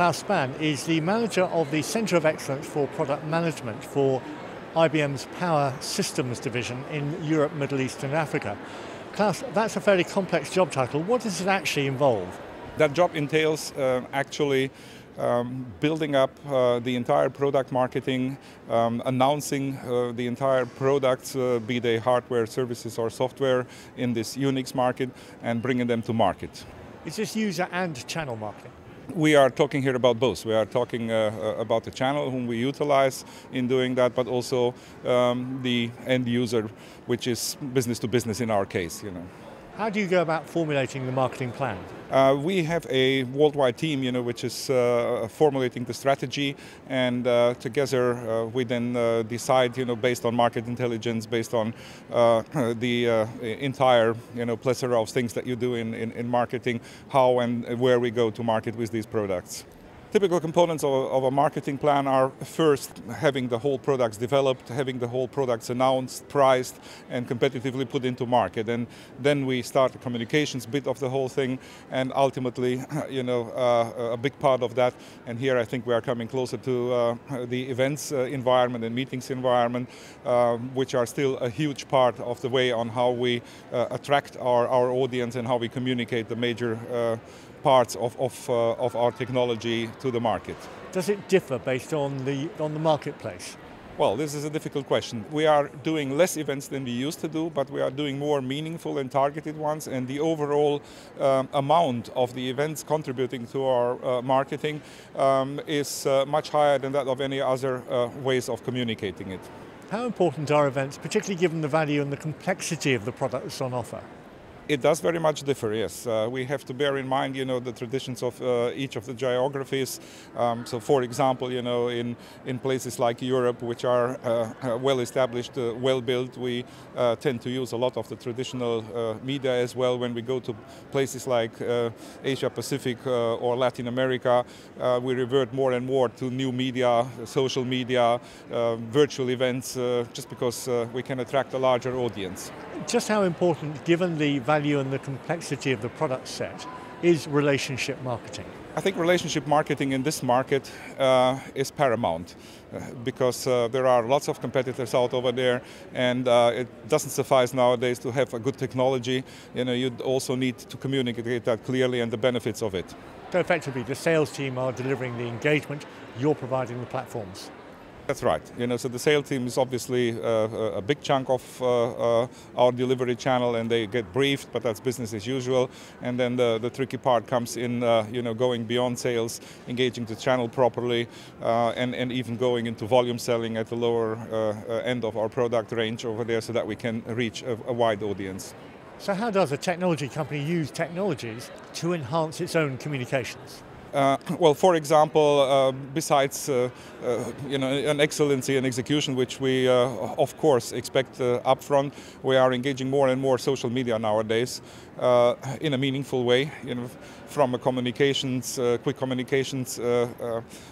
Klaus Span is the manager of the Centre of Excellence for Product Management for IBM's Power Systems division in Europe, Middle East and Africa. Klaus, that's a fairly complex job title. What does it actually involve? That job entails actually building up the entire product marketing, announcing the entire products, be they hardware, services or software in this Unix market, and bringing them to market. Is this user and channel marketing? We are talking here about both. We are talking about the channel whom we utilize in doing that, but also the end user, which is business to business in our case. How do you go about formulating the marketing plan? We have a worldwide team, which is formulating the strategy, and together we then decide, based on market intelligence, based on the entire, plethora of things that you do in marketing, how and where we go to market with these products. Typical components of a marketing plan are first having the whole products developed, having the whole products announced, priced and competitively put into market. And then we start the communications bit of the whole thing, and ultimately, a big part of that, and here I think we are coming closer to the events environment and meetings environment, which are still a huge part of the way on how we attract our audience and how we communicate the major parts of our technology to the market. Does it differ based on the marketplace? Well, this is a difficult question. We are doing less events than we used to do, but we are doing more meaningful and targeted ones, and the overall amount of the events contributing to our marketing is much higher than that of any other ways of communicating it. How important are events, particularly given the value and the complexity of the products on offer? It does very much differ, yes. We have to bear in mind, the traditions of each of the geographies. So, for example, in places like Europe, which are well established, well built, we tend to use a lot of the traditional media as well. When we go to places like Asia Pacific or Latin America, we revert more and more to new media, social media, virtual events, just because we can attract a larger audience. Just how important, given the value and the complexity of the product set, is relationship marketing? I think relationship marketing in this market is paramount because there are lots of competitors out over there, and it doesn't suffice nowadays to have a good technology. You also need to communicate that clearly and the benefits of it. So effectively, the sales team are delivering the engagement, you're providing the platforms. That's right. So the sales team is obviously a big chunk of our delivery channel, and they get briefed, but that's business as usual. And then the tricky part comes in, going beyond sales, engaging the channel properly, and even going into volume selling at the lower end of our product range over there, so that we can reach a wide audience. So how does a technology company use technologies to enhance its own communications? Well, for example, besides an excellency and execution, which we of course expect upfront, we are engaging more and more social media nowadays in a meaningful way. From a quick communications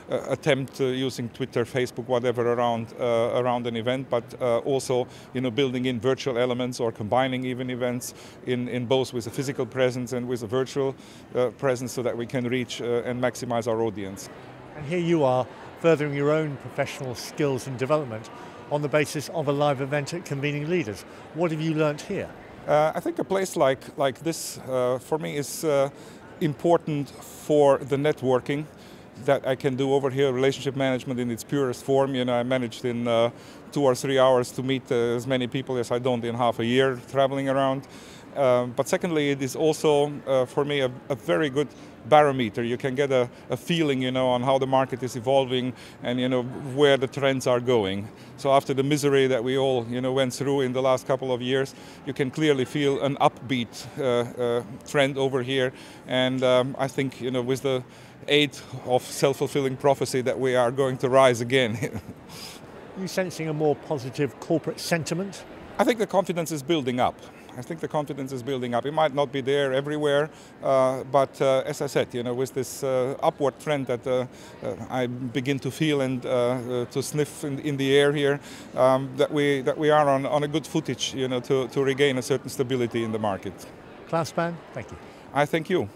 attempt using Twitter, Facebook, whatever around an event, but also building in virtual elements or combining even events in both with a physical presence and with a virtual presence, so that we can reach and maximize our audience. And here you are furthering your own professional skills and development on the basis of a live event at Convening Leaders. What have you learnt here? I think a place like this for me is important for the networking that I can do over here. Relationship management in its purest form. I managed in 2 or 3 hours to meet as many people as I don't in half a year traveling around. But secondly, it is also for me a very good barometer. You can get a feeling, on how the market is evolving and where the trends are going. So after the misery that we all went through in the last couple of years, you can clearly feel an upbeat trend over here. And I think with the aid of self-fulfilling prophecy that we are going to rise again. Are you sensing a more positive corporate sentiment? I think the confidence is building up. It might not be there everywhere, but as I said, with this upward trend that I begin to feel and to sniff in the air here, that we are on a good footage, to regain a certain stability in the market. Klaus Span, thank you. I thank you.